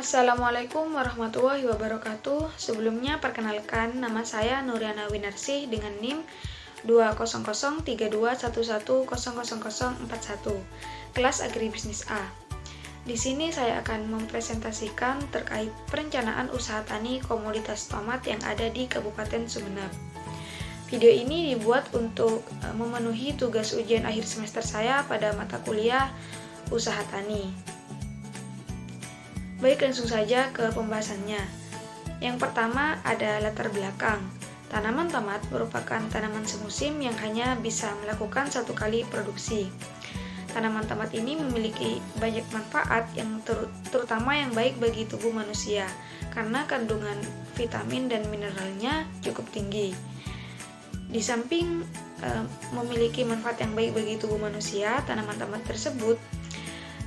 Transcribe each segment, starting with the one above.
Assalamualaikum warahmatullahi wabarakatuh. Sebelumnya perkenalkan, nama saya Nuriana Winarsih dengan NIM 2003211000041 kelas Agribisnis A. Di sini saya akan mempresentasikan terkait perencanaan usaha tani komoditas tomat yang ada di Kabupaten Sumeneb. Video ini dibuat untuk memenuhi tugas ujian akhir semester saya pada mata kuliah usaha tani. Baik, langsung saja ke pembahasannya. Yang pertama ada latar belakang. Tanaman tomat merupakan tanaman semusim yang hanya bisa melakukan satu kali produksi. Tanaman tomat ini memiliki banyak manfaat yang terutama yang baik bagi tubuh manusia karena kandungan vitamin dan mineralnya cukup tinggi. Di samping memiliki manfaat yang baik bagi tubuh manusia, tanaman tomat tersebut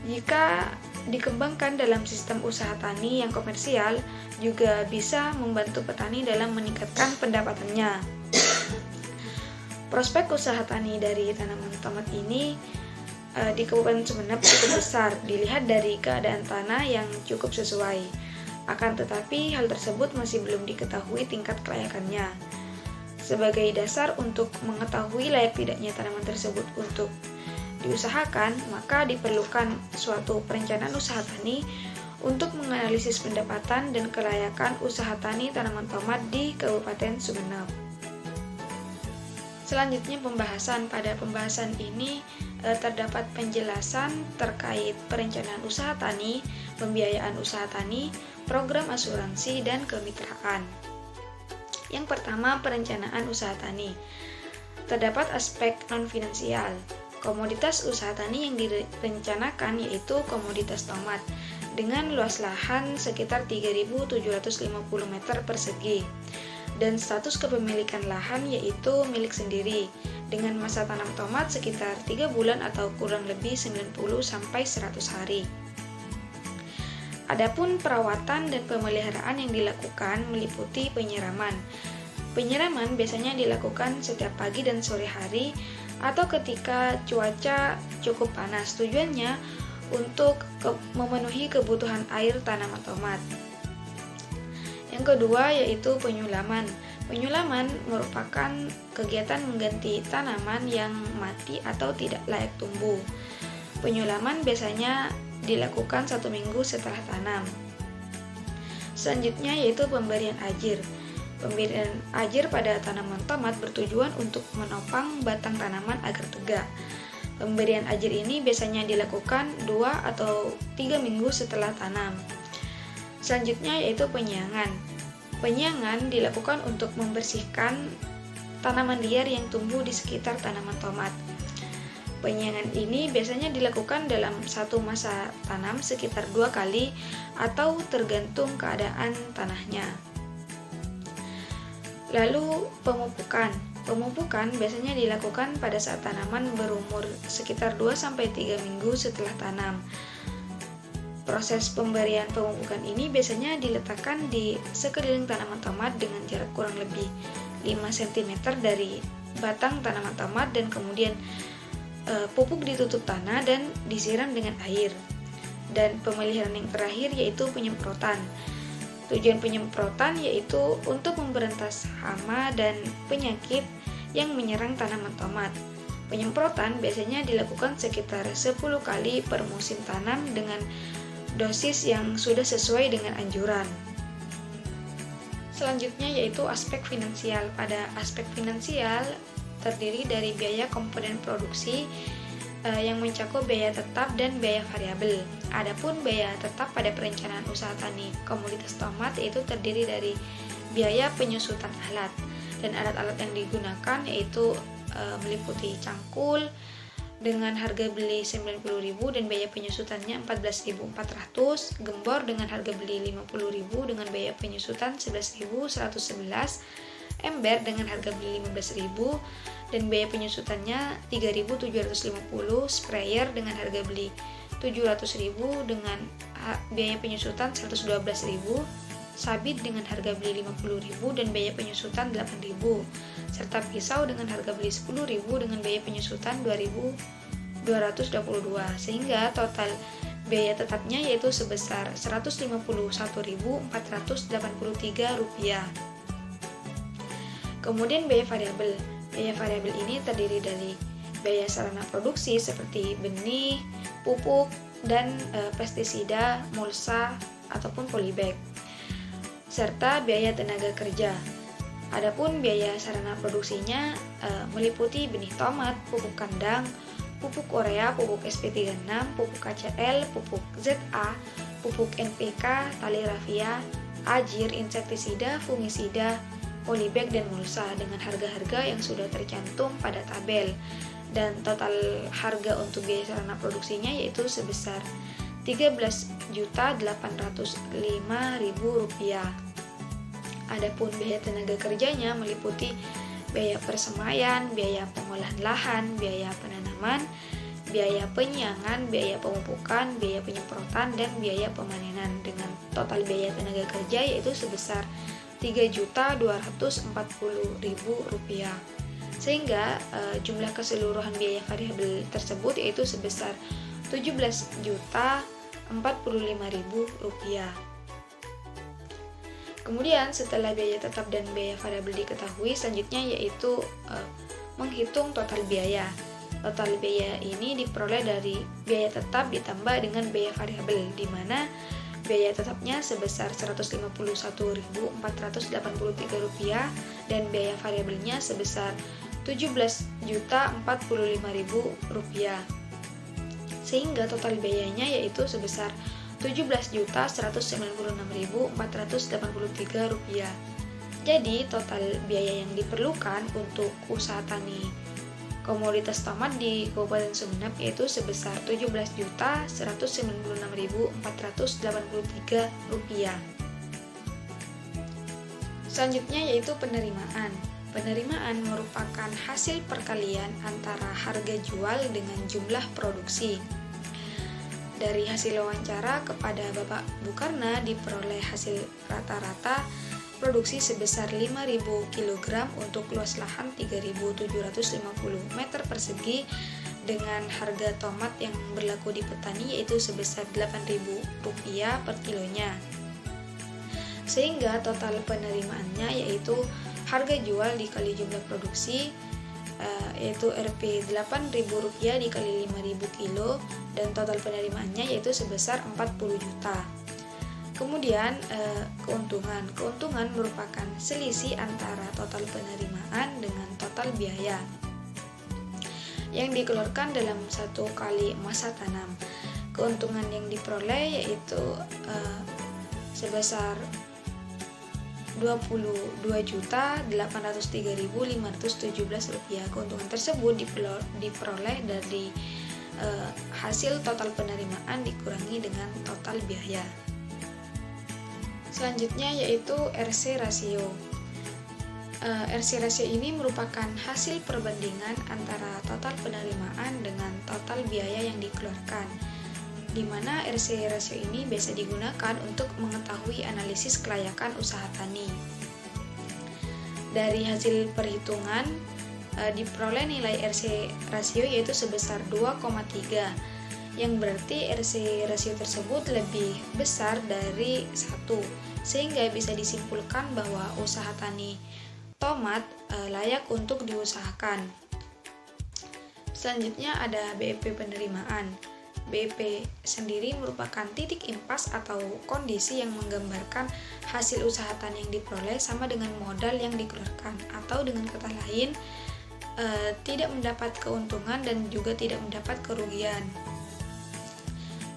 jika dikembangkan dalam sistem usaha tani yang komersial juga bisa membantu petani dalam meningkatkan pendapatannya. Prospek usaha tani dari tanaman tomat ini di Kabupaten Sumeneb cukup besar dilihat dari keadaan tanah yang cukup sesuai. Akan tetapi hal tersebut masih belum diketahui tingkat kelayakannya. Sebagai dasar untuk mengetahui layak tidaknya tanaman tersebut untuk diusahakan, maka diperlukan suatu perencanaan usaha tani untuk menganalisis pendapatan dan kelayakan usaha tani tanaman tomat di Kabupaten Sumeneb. Selanjutnya pembahasan. Pada pembahasan ini terdapat penjelasan terkait perencanaan usaha tani, pembiayaan usaha tani, program asuransi, dan kemitraan. Yang pertama, perencanaan usaha tani. Terdapat aspek non-finansial. Komoditas usaha tani yang direncanakan yaitu komoditas tomat dengan luas lahan sekitar 3.750 meter persegi dan status kepemilikan lahan yaitu milik sendiri dengan masa tanam tomat sekitar 3 bulan atau kurang lebih 90-100 hari. Adapun perawatan dan pemeliharaan yang dilakukan meliputi penyiraman. Penyiraman biasanya dilakukan setiap pagi dan sore hari atau ketika cuaca cukup panas. Tujuannya untuk memenuhi kebutuhan air tanaman tomat. Yang kedua yaitu penyulaman. Penyulaman merupakan kegiatan mengganti tanaman yang mati atau tidak layak tumbuh. Penyulaman biasanya dilakukan 1 minggu setelah tanam. Selanjutnya yaitu pemberian ajir. Pemberian ajir pada tanaman tomat bertujuan untuk menopang batang tanaman agar tegak. Pemberian ajir ini biasanya dilakukan 2 atau 3 minggu setelah tanam. Selanjutnya yaitu penyiangan. Penyiangan dilakukan untuk membersihkan tanaman liar yang tumbuh di sekitar tanaman tomat. Penyiangan ini biasanya dilakukan dalam satu masa tanam sekitar 2 kali atau tergantung keadaan tanahnya. Lalu pemupukan. Pemupukan biasanya dilakukan pada saat tanaman berumur sekitar 2-3 minggu setelah tanam. Proses pemberian pemupukan ini biasanya diletakkan di sekeliling tanaman tomat dengan jarak kurang lebih 5 cm dari batang tanaman tomat dan kemudian pupuk ditutup tanah dan disiram dengan air. Dan pemeliharaan yang terakhir yaitu penyemprotan. Tujuan penyemprotan yaitu untuk memberantas hama dan penyakit yang menyerang tanaman tomat. Penyemprotan biasanya dilakukan sekitar 10 kali per musim tanam dengan dosis yang sudah sesuai dengan anjuran. Selanjutnya yaitu aspek finansial. Pada aspek finansial terdiri dari biaya komponen produksi yang mencakup biaya tetap dan biaya variabel. Adapun biaya tetap pada perencanaan usaha tani komoditas tomat yaitu terdiri dari biaya penyusutan alat dan alat-alat yang digunakan yaitu meliputi cangkul dengan harga beli 90.000 dan biaya penyusutannya 14.400, gembor dengan harga beli 50.000 dengan biaya penyusutan 11.111, ember dengan harga beli 15.000 dan biaya penyusutannya 3.750, sprayer dengan harga beli 700.000 dengan biaya penyusutan 112.000, sabit dengan harga beli 50.000 dan biaya penyusutan 8.000, serta pisau dengan harga beli 10.000 dengan biaya penyusutan 2.222, sehingga total biaya tetapnya yaitu sebesar Rp151.483. Kemudian biaya variabel. Biaya variabel ini terdiri dari biaya sarana produksi seperti benih, pupuk, dan pestisida, mulsa, ataupun polybag, serta biaya tenaga kerja. Adapun biaya sarana produksinya meliputi benih tomat, pupuk kandang, pupuk urea, pupuk SP36, pupuk KCL, pupuk ZA, pupuk NPK, tali rafia, ajir, insektisida, fungisida, polybag, dan mulsa dengan harga-harga yang sudah tercantum pada tabel. Dan total harga untuk biaya sarana produksinya yaitu sebesar Rp13.805.000. Adapun biaya tenaga kerjanya meliputi biaya persemaian, biaya pengolahan lahan, biaya penanaman, biaya penyiangan, biaya pemupukan, biaya penyemprotan, dan biaya pemanenan dengan total biaya tenaga kerja yaitu sebesar Rp3.240.000. Sehingga jumlah keseluruhan biaya variabel tersebut yaitu sebesar Rp17.045.000. Kemudian setelah biaya tetap dan biaya variabel diketahui, selanjutnya yaitu menghitung total biaya. Total biaya ini diperoleh dari biaya tetap ditambah dengan biaya variabel, di mana biaya tetapnya sebesar Rp151.483 dan biaya variabelnya sebesar Rp17.045.000. Sehingga total biayanya yaitu sebesar Rp17.196.483. Jadi total biaya yang diperlukan untuk usaha tani komoditas tomat di Kabupaten Sumeneb yaitu sebesar Rp17.196.483. Selanjutnya yaitu penerimaan. Penerimaan merupakan hasil perkalian antara harga jual dengan jumlah produksi. Dari hasil wawancara kepada Bapak Bukarna diperoleh hasil rata-rata produksi sebesar 5.000 kg untuk luas lahan 3.750 meter persegi dengan harga tomat yang berlaku di petani yaitu sebesar Rp8.000 per kilonya. Sehingga total penerimaannya yaitu harga jual dikali jumlah produksi yaitu Rp Rp8.000 dikali 5.000 kilo dan total penerimaannya yaitu sebesar 40 juta. Kemudian keuntungan merupakan selisih antara total penerimaan dengan total biaya yang dikeluarkan dalam satu kali masa tanam. Keuntungan yang diperoleh yaitu sebesar Rp22.803.517. Keuntungan tersebut diperoleh dari hasil total penerimaan dikurangi dengan total biaya. Selanjutnya yaitu RC rasio. RC rasio ini merupakan hasil perbandingan antara total penerimaan dengan total biaya yang dikeluarkan, di mana RC rasio ini biasa digunakan untuk mengetahui analisis kelayakan usaha tani. Dari hasil perhitungan diperoleh nilai RC rasio yaitu sebesar 2,3, yang berarti RC rasio tersebut lebih besar dari 1, sehingga bisa disimpulkan bahwa usaha tani tomat layak untuk diusahakan. Selanjutnya ada BEP penerimaan. BEP sendiri merupakan titik impas atau kondisi yang menggambarkan hasil usaha tani yang diperoleh sama dengan modal yang dikeluarkan, atau dengan kata lain tidak mendapat keuntungan dan juga tidak mendapat kerugian.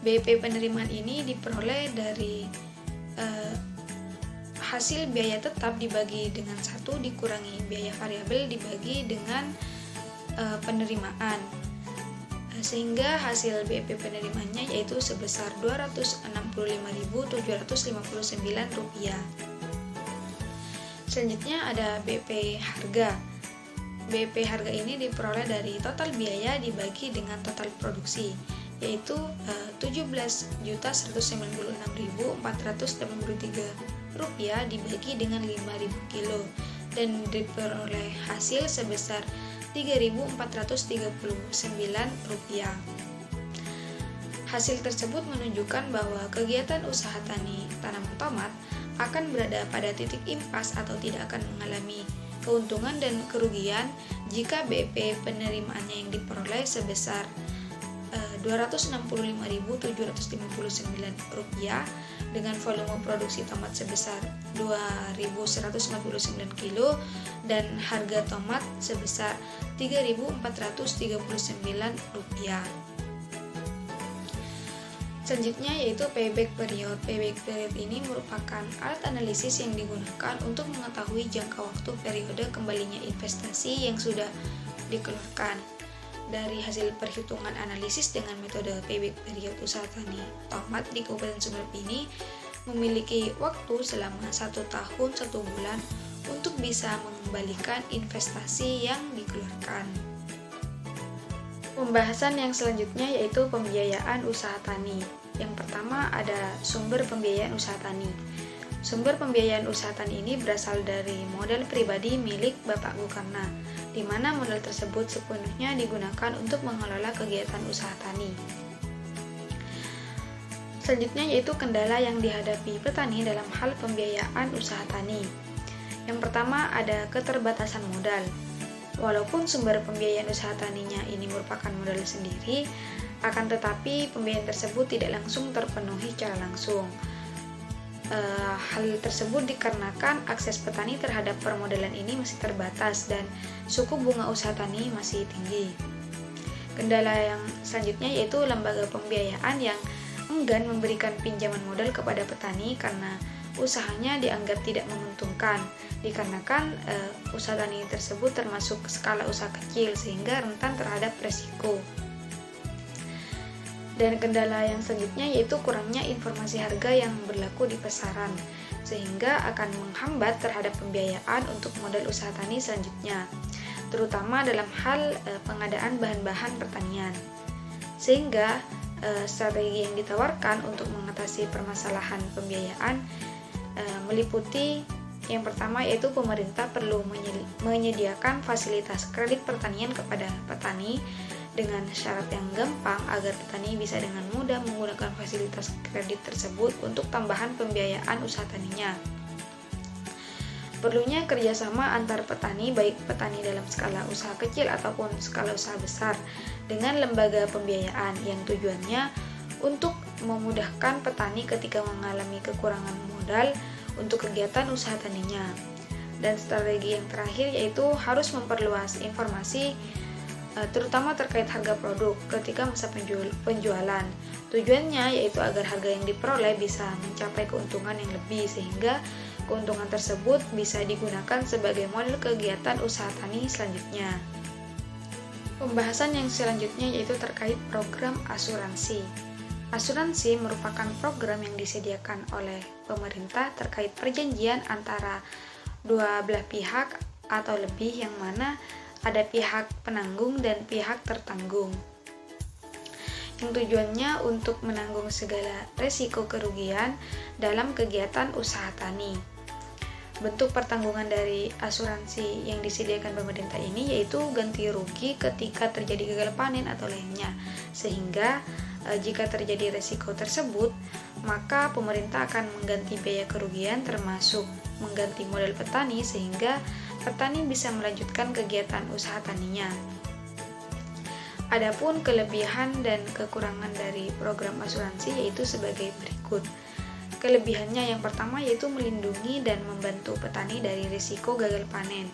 BEP penerimaan ini diperoleh dari hasil biaya tetap dibagi dengan 1 dikurangi biaya variabel dibagi dengan penerimaan, sehingga hasil BEP penerimaannya yaitu sebesar Rp265.759. Selanjutnya ada BEP harga. BEP harga ini diperoleh dari total biaya dibagi dengan total produksi, yaitu Rp17.196.483 dibagi dengan 5.000 kilo dan diperoleh hasil sebesar Rp3.439. Hasil tersebut menunjukkan bahwa kegiatan usaha tani tanaman tomat akan berada pada titik impas atau tidak akan mengalami keuntungan dan kerugian jika BEP penerimaannya yang diperoleh sebesar Rp265.759 dengan volume produksi tomat sebesar 2.149 kg dan harga tomat sebesar Rp3.439. Selanjutnya yaitu payback period. Payback period ini merupakan alat analisis yang digunakan untuk mengetahui jangka waktu periode kembalinya investasi yang sudah dikeluarkan. Dari hasil perhitungan analisis dengan metode payback period usaha tani tomat di Kabupaten Sumeneb ini memiliki waktu selama 1 tahun 1 bulan untuk bisa mengembalikan investasi yang dikeluarkan. Pembahasan yang selanjutnya yaitu pembiayaan usaha tani. Yang pertama ada sumber pembiayaan usaha tani. Sumber pembiayaan usaha tani ini berasal dari modal pribadi milik Bapak Gukarna, di mana modal tersebut sepenuhnya digunakan untuk mengelola kegiatan usaha tani. Selanjutnya yaitu kendala yang dihadapi petani dalam hal pembiayaan usaha tani. Yang pertama ada keterbatasan modal. Walaupun sumber pembiayaan usaha taninya ini merupakan modal sendiri, akan tetapi pembiayaan tersebut tidak langsung terpenuhi secara langsung. Hal tersebut dikarenakan akses petani terhadap permodalan ini masih terbatas dan suku bunga usaha tani masih tinggi. Kendala yang selanjutnya yaitu lembaga pembiayaan yang enggan memberikan pinjaman modal kepada petani karena usahanya dianggap tidak menguntungkan, dikarenakan usaha tani tersebut termasuk skala usaha kecil sehingga rentan terhadap resiko. Dan kendala yang selanjutnya yaitu kurangnya informasi harga yang berlaku di pasaran, sehingga akan menghambat terhadap pembiayaan untuk modal usaha tani selanjutnya, terutama dalam hal pengadaan bahan-bahan pertanian. Sehingga strategi yang ditawarkan untuk mengatasi permasalahan pembiayaan meliputi yang pertama yaitu pemerintah perlu menyediakan fasilitas kredit pertanian kepada petani dengan syarat yang gampang agar petani bisa dengan mudah menggunakan fasilitas kredit tersebut untuk tambahan pembiayaan usaha taninya. Perlunya kerjasama antar petani, baik petani dalam skala usaha kecil ataupun skala usaha besar, dengan lembaga pembiayaan yang tujuannya untuk memudahkan petani ketika mengalami kekurangan modal untuk kegiatan usaha taninya. Dan strategi yang terakhir yaitu harus memperluas informasi terutama terkait harga produk ketika masa penjualan. Tujuannya yaitu agar harga yang diperoleh bisa mencapai keuntungan yang lebih, sehingga keuntungan tersebut bisa digunakan sebagai modal kegiatan usaha tani selanjutnya. Pembahasan yang selanjutnya yaitu terkait program asuransi. Asuransi merupakan program yang disediakan oleh pemerintah terkait perjanjian antara dua belah pihak atau lebih, yang mana ada pihak penanggung dan pihak tertanggung, yang tujuannya untuk menanggung segala resiko kerugian dalam kegiatan usaha tani. Bentuk pertanggungan dari asuransi yang disediakan pemerintah ini yaitu ganti rugi ketika terjadi gagal panen atau lainnya, sehingga jika terjadi resiko tersebut, maka pemerintah akan mengganti biaya kerugian termasuk mengganti modal petani sehingga petani bisa melanjutkan kegiatan usaha taninya. Adapun kelebihan dan kekurangan dari program asuransi yaitu sebagai berikut. Kelebihannya yang pertama yaitu melindungi dan membantu petani dari risiko gagal panen.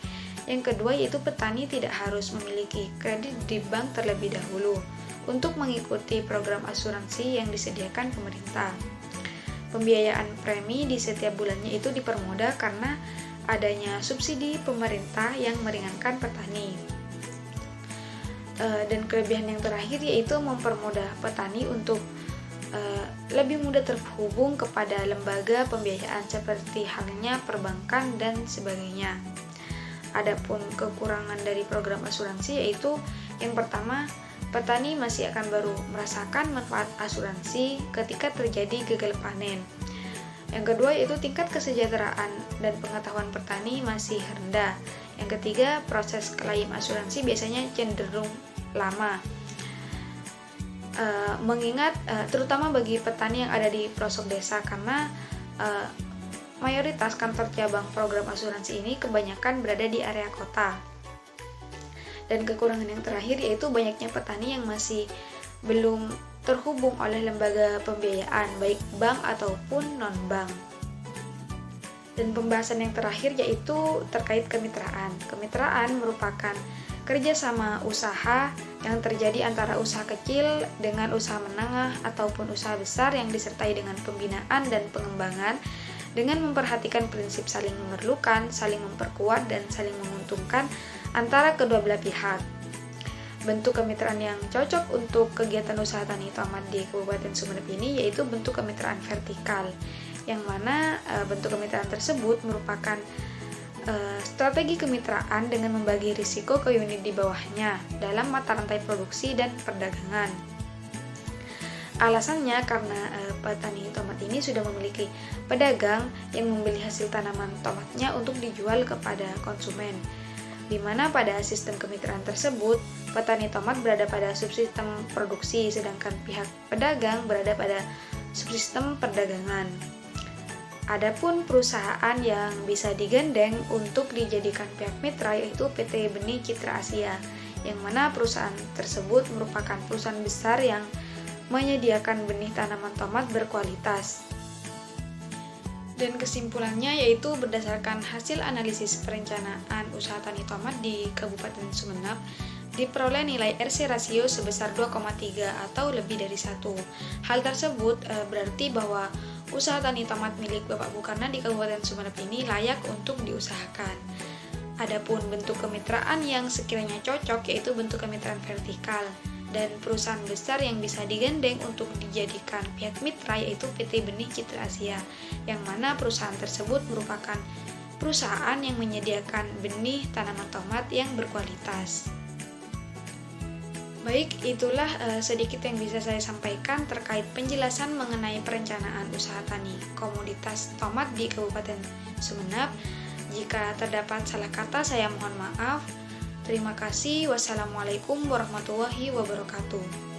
Yang kedua yaitu petani tidak harus memiliki kredit di bank terlebih dahulu untuk mengikuti program asuransi yang disediakan pemerintah. Pembiayaan premi di setiap bulannya itu dipermudah karena adanya subsidi pemerintah yang meringankan petani. Dan kelebihan yang terakhir yaitu mempermudah petani untuk lebih mudah terhubung kepada lembaga pembiayaan seperti halnya perbankan dan sebagainya. Adapun kekurangan dari program asuransi yaitu yang pertama, petani masih akan baru merasakan manfaat asuransi ketika terjadi gagal panen. Yang kedua yaitu tingkat kesejahteraan dan pengetahuan petani masih rendah. Yang ketiga, proses klaim asuransi biasanya cenderung lama. mengingat terutama bagi petani yang ada di pelosok desa, karena mayoritas kantor cabang program asuransi ini kebanyakan berada di area kota. Dan kekurangan yang terakhir yaitu banyaknya petani yang masih belum terhubung oleh lembaga pembiayaan, baik bank ataupun non-bank. Dan pembahasan yang terakhir yaitu terkait kemitraan. Kemitraan merupakan kerjasama usaha yang terjadi antara usaha kecil dengan usaha menengah ataupun usaha besar yang disertai dengan pembinaan dan pengembangan dengan memperhatikan prinsip saling memerlukan, saling memperkuat, dan saling menguntungkan antara kedua belah pihak. Bentuk kemitraan yang cocok untuk kegiatan usaha tani tomat di Kabupaten Sumeneb ini yaitu bentuk kemitraan vertikal, yang mana bentuk kemitraan tersebut merupakan strategi kemitraan dengan membagi risiko ke unit di bawahnya dalam mata rantai produksi dan perdagangan. Alasannya karena petani tomat ini sudah memiliki pedagang yang membeli hasil tanaman tomatnya untuk dijual kepada konsumen, di mana pada sistem kemitraan tersebut petani tomat berada pada subsistem produksi, sedangkan pihak pedagang berada pada subsistem perdagangan. Adapun perusahaan yang bisa digandeng untuk dijadikan pihak mitra yaitu PT Benih Citra Asia, yang mana perusahaan tersebut merupakan perusahaan besar yang menyediakan benih tanaman tomat berkualitas. Dan kesimpulannya yaitu berdasarkan hasil analisis perencanaan usaha tani tomat di Kabupaten Sumeneb, diperoleh nilai RC rasio sebesar 2,3 atau lebih dari 1. Hal tersebut berarti bahwa usaha tani tomat milik Bapak Bukarna di Kabupaten Sumeneb ini layak untuk diusahakan. Adapun bentuk kemitraan yang sekiranya cocok yaitu bentuk kemitraan vertikal, dan perusahaan besar yang bisa digandeng untuk dijadikan pihak mitra yaitu PT Benih Citra Asia, yang mana perusahaan tersebut merupakan perusahaan yang menyediakan benih tanaman tomat yang berkualitas. Baik, itulah sedikit yang bisa saya sampaikan terkait penjelasan mengenai perencanaan usaha tani komoditas tomat di Kabupaten Sumeneb. Jika terdapat salah kata, saya mohon maaf. Terima kasih. Wassalamualaikum warahmatullahi wabarakatuh.